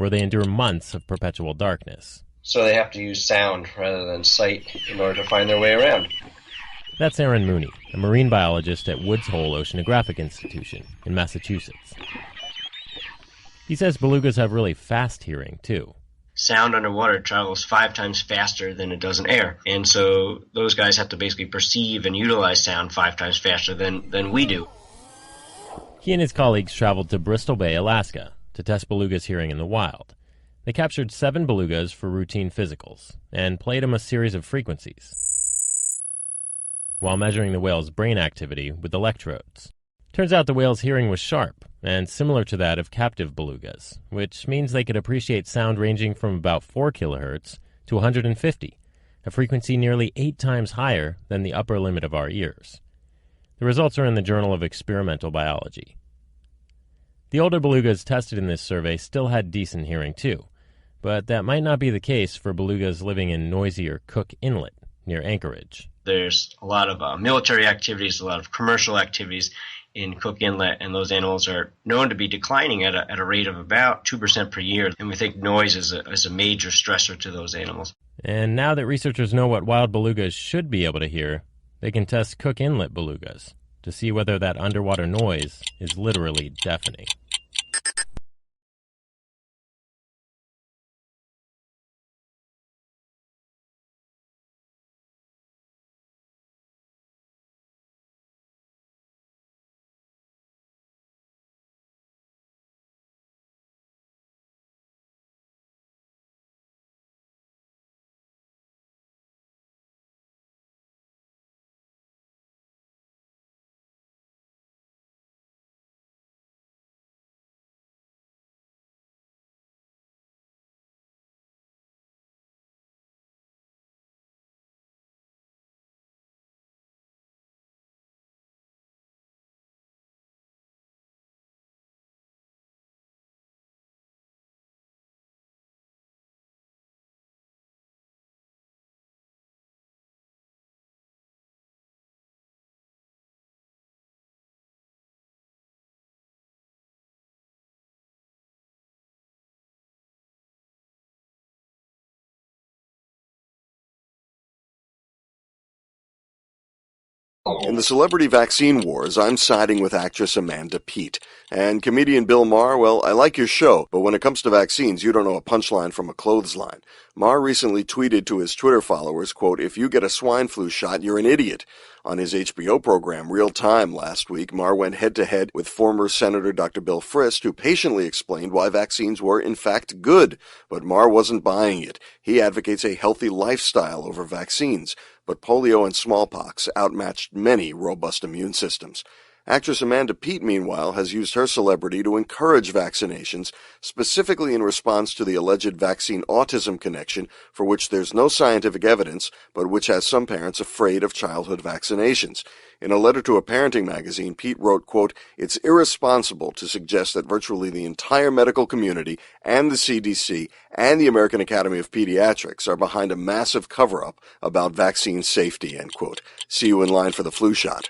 where they endure months of perpetual darkness. So they have to use sound rather than sight in order to find their way around. That's Aaron Mooney, a marine biologist at Woods Hole Oceanographic Institution in Massachusetts. He says belugas have really fast hearing, too. Sound underwater travels 5 times faster than it does in air. And so those guys have to basically perceive and utilize sound 5 times faster than we do. He and his colleagues traveled to Bristol Bay, Alaska, to test belugas' hearing in the wild. They captured 7 belugas for routine physicals and played them a series of frequencies while measuring the whale's brain activity with electrodes. Turns out the whale's hearing was sharp and similar to that of captive belugas, which means they could appreciate sound ranging from about 4 kilohertz to 150, a frequency nearly 8 times higher than the upper limit of our ears. The results are in the Journal of Experimental Biology. The older belugas tested in this survey still had decent hearing too, but that might not be the case for belugas living in noisier Cook Inlet near Anchorage. There's a lot of military activities, a lot of commercial activities in Cook Inlet, and those animals are known to be declining at a rate of about 2% per year. And we think noise is a major stressor to those animals. And now that researchers know what wild belugas should be able to hear, they can test Cook Inlet belugas to see whether that underwater noise is literally deafening. In the celebrity vaccine wars, I'm siding with actress Amanda Peet. And comedian Bill Maher, well, I like your show, but when it comes to vaccines, you don't know a punchline from a clothesline. Maher recently tweeted to his Twitter followers, quote, "If you get a swine flu shot, you're an idiot." On his HBO program, Real Time, last week, Maher went head-to-head with former Senator Dr. Bill Frist, who patiently explained why vaccines were, in fact, good. But Maher wasn't buying it. He advocates a healthy lifestyle over vaccines. But polio and smallpox outmatched many robust immune systems. Actress Amanda Peet, meanwhile, has used her celebrity to encourage vaccinations, specifically in response to the alleged vaccine autism connection, for which there's no scientific evidence, but which has some parents afraid of childhood vaccinations. In a letter to a parenting magazine, Peet wrote, quote, "It's irresponsible to suggest that virtually the entire medical community and the CDC and the American Academy of Pediatrics are behind a massive cover-up about vaccine safety," end quote. See you in line for the flu shot.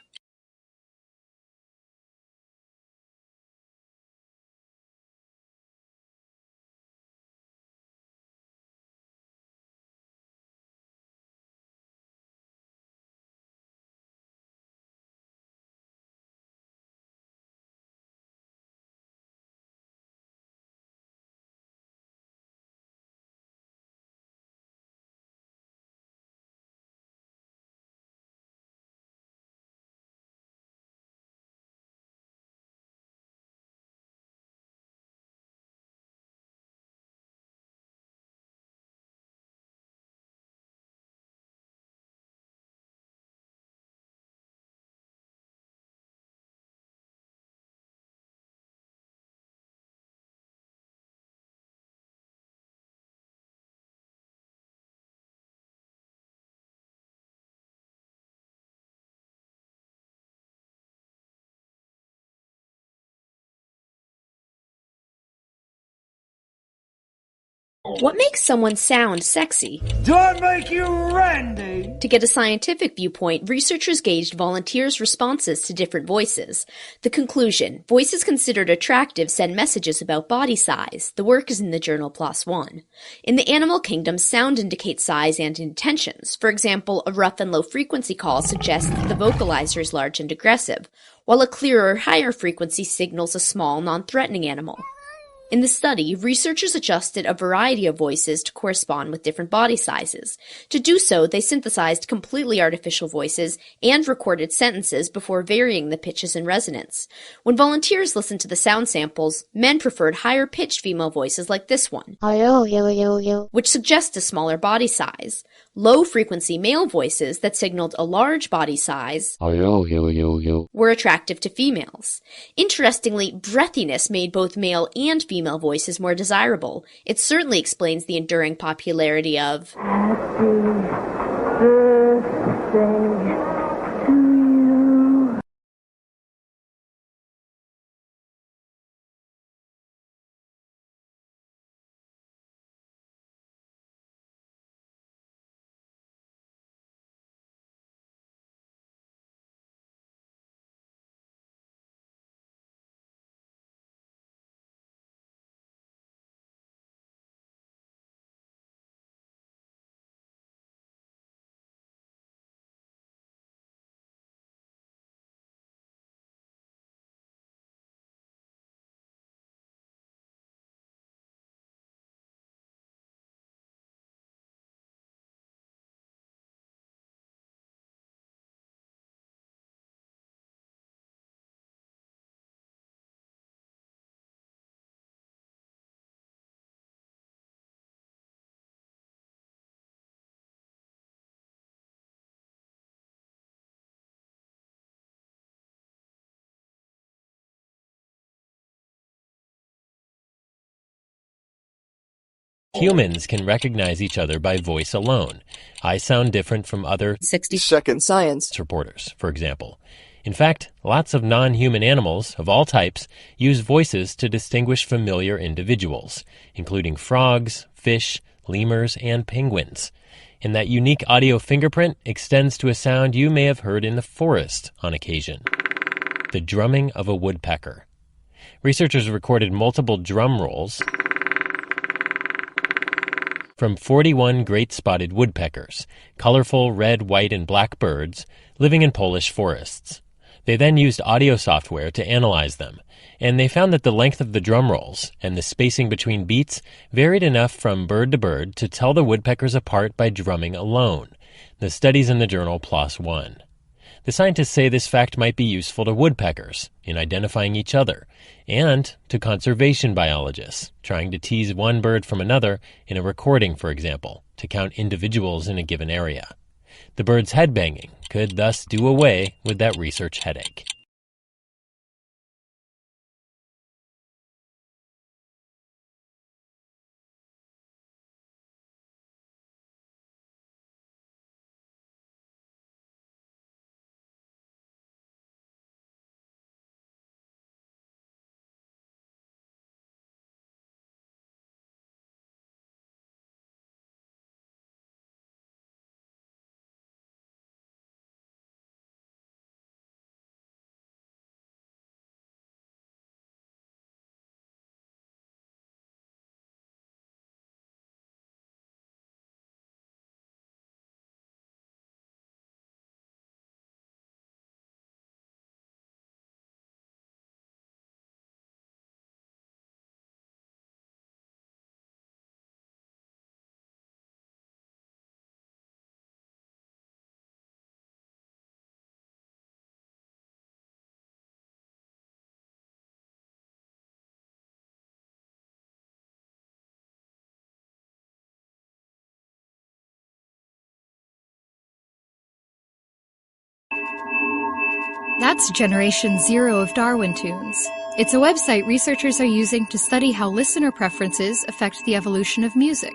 What makes someone sound sexy? Do I make you Randy? To get a scientific viewpoint, researchers gauged volunteers' responses to different voices. The conclusion: voices considered attractive send messages about body size. The work is in the journal PLOS ONE. In the animal kingdom, sound indicates size and intentions. For example, a rough and low frequency call suggests that the vocalizer is large and aggressive, while a clearer, higher frequency signals a small, non-threatening animal. In the study, researchers adjusted a variety of voices to correspond with different body sizes. To do so, they synthesized completely artificial voices and recorded sentences before varying the pitches and resonance. When volunteers listened to the sound samples, men preferred higher-pitched female voices like this one, which suggests a smaller body size. Low-frequency male voices that signaled a large body size were attractive to females. Interestingly, breathiness made both male and female voices more desirable. It certainly explains the enduring popularity of Happy Birthday to you. Humans can recognize each other by voice alone. I sound different from other 60-second science reporters, for example. In fact, lots of non-human animals of all types use voices to distinguish familiar individuals, including frogs, fish, lemurs, and penguins. And that unique audio fingerprint extends to a sound you may have heard in the forest on occasion: the drumming of a woodpecker. Researchers recorded multiple drum rolls from 41 great spotted woodpeckers, colorful red, white, and black birds living in Polish forests. They then used audio software to analyze them, and they found that the length of the drum rolls and the spacing between beats varied enough from bird to bird to tell the woodpeckers apart by drumming alone. The study's in the journal PLOS ONE. The scientists say this fact might be useful to woodpeckers in identifying each other, and to conservation biologists trying to tease one bird from another in a recording, for example, to count individuals in a given area. The bird's headbanging could thus do away with that research headache. That's Generation Zero of Darwin Tunes. It's a website researchers are using to study how listener preferences affect the evolution of music.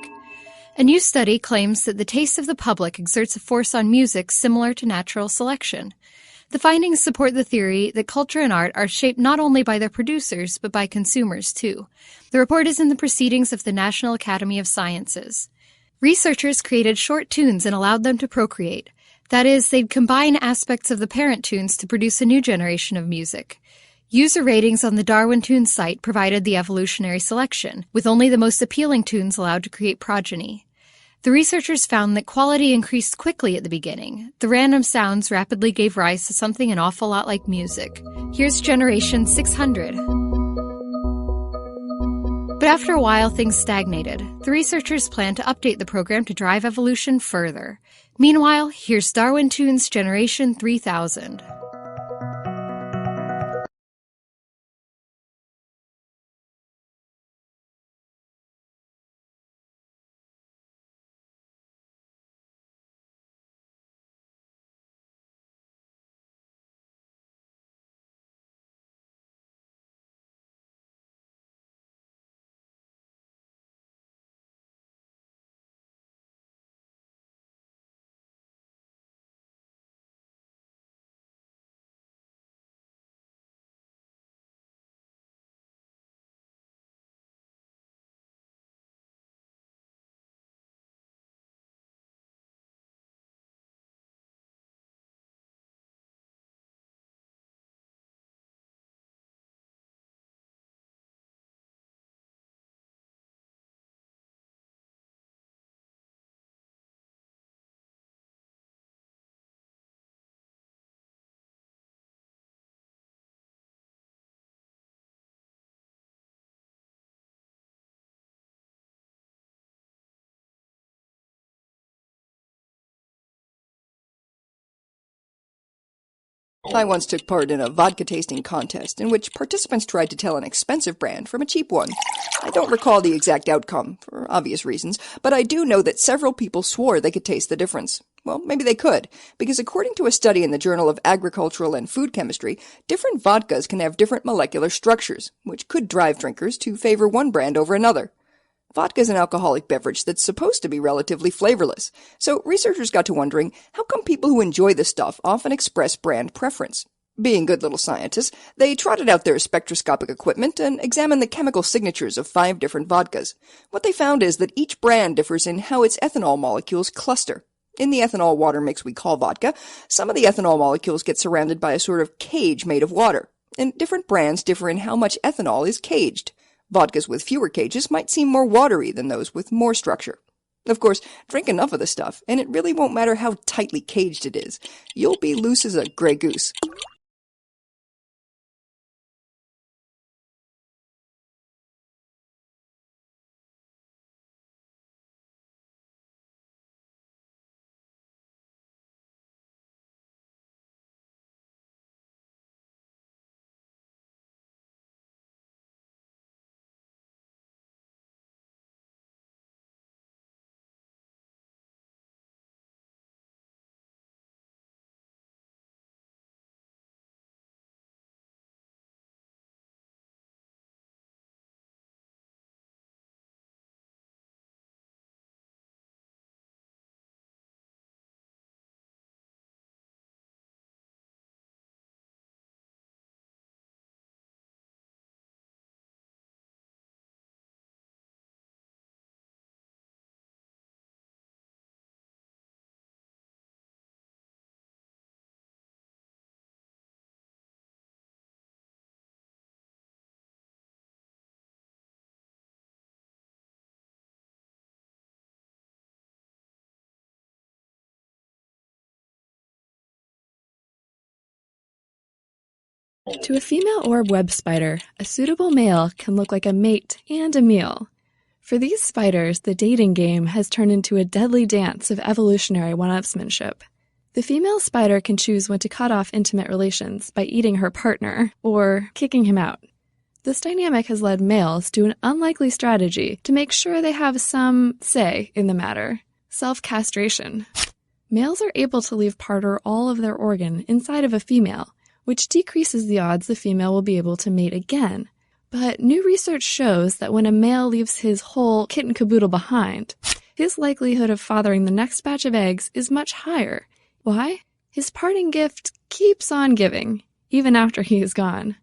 A new study claims that the taste of the public exerts a force on music similar to natural selection. The findings support the theory that culture and art are shaped not only by their producers, but by consumers, too. The report is in the Proceedings of the National Academy of Sciences. Researchers created short tunes and allowed them to procreate. That is, they'd combine aspects of the parent tunes to produce a new generation of music. User ratings on the Darwin Tunes site provided the evolutionary selection, with only the most appealing tunes allowed to create progeny. The researchers found that quality increased quickly at the beginning. The random sounds rapidly gave rise to something an awful lot like music. Here's generation 600. But after a while, things stagnated. The researchers plan to update the program to drive evolution further. Meanwhile, here's Darwin Tunes Generation 3000. I once took part in a vodka tasting contest in which participants tried to tell an expensive brand from a cheap one. I don't recall the exact outcome, for obvious reasons, but I do know that several people swore they could taste the difference. Well, maybe they could, because according to a study in the Journal of Agricultural and Food Chemistry, different vodkas can have different molecular structures, which could drive drinkers to favor one brand over another. Vodka is an alcoholic beverage that's supposed to be relatively flavorless, so researchers got to wondering, how come people who enjoy the stuff often express brand preference? Being good little scientists, they trotted out their spectroscopic equipment and examined the chemical signatures of 5 different vodkas. What they found is that each brand differs in how its ethanol molecules cluster. In the ethanol water mix we call vodka, some of the ethanol molecules get surrounded by a sort of cage made of water, and different brands differ in how much ethanol is caged. Vodkas with fewer cages might seem more watery than those with more structure. Of course, drink enough of the stuff, and it really won't matter how tightly caged it is. You'll be loose as a gray goose. To a female orb web spider, a suitable male can look like a mate and a meal. For these spiders, the dating game has turned into a deadly dance of evolutionary one-upsmanship. The female spider can choose when to cut off intimate relations by eating her partner or kicking him out. This dynamic has led males to an unlikely strategy to make sure they have some say in the matter: self-castration. Males are able to leave part or all of their organ inside of a female, which decreases the odds the female will be able to mate again. But new research shows that when a male leaves his whole kit and caboodle behind, his likelihood of fathering the next batch of eggs is much higher. Why? His parting gift keeps on giving, even after he is gone.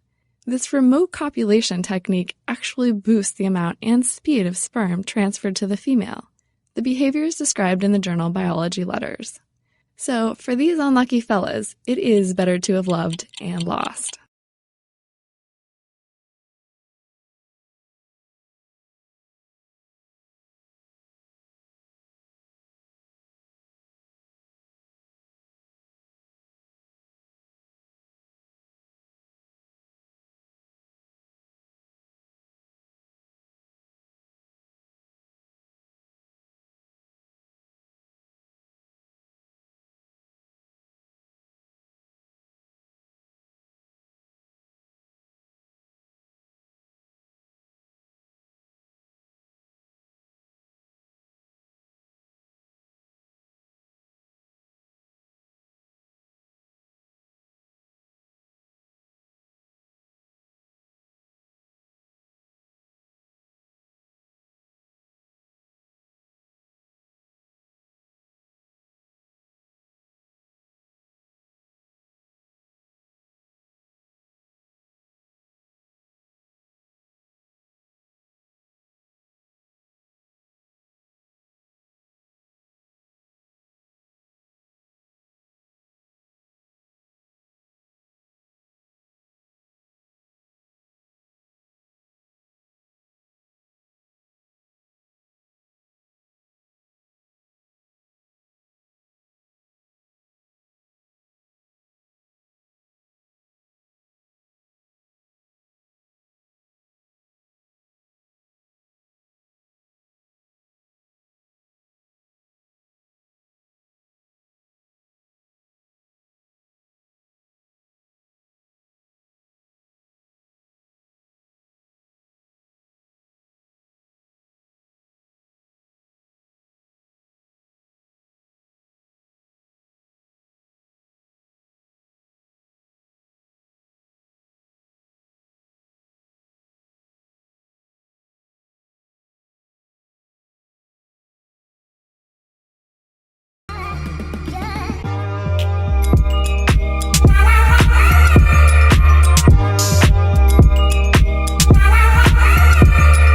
This remote copulation technique actually boosts the amount and speed of sperm transferred to the female. The behavior is described in the journal Biology Letters. So, for these unlucky fellas, it is better to have loved and lost.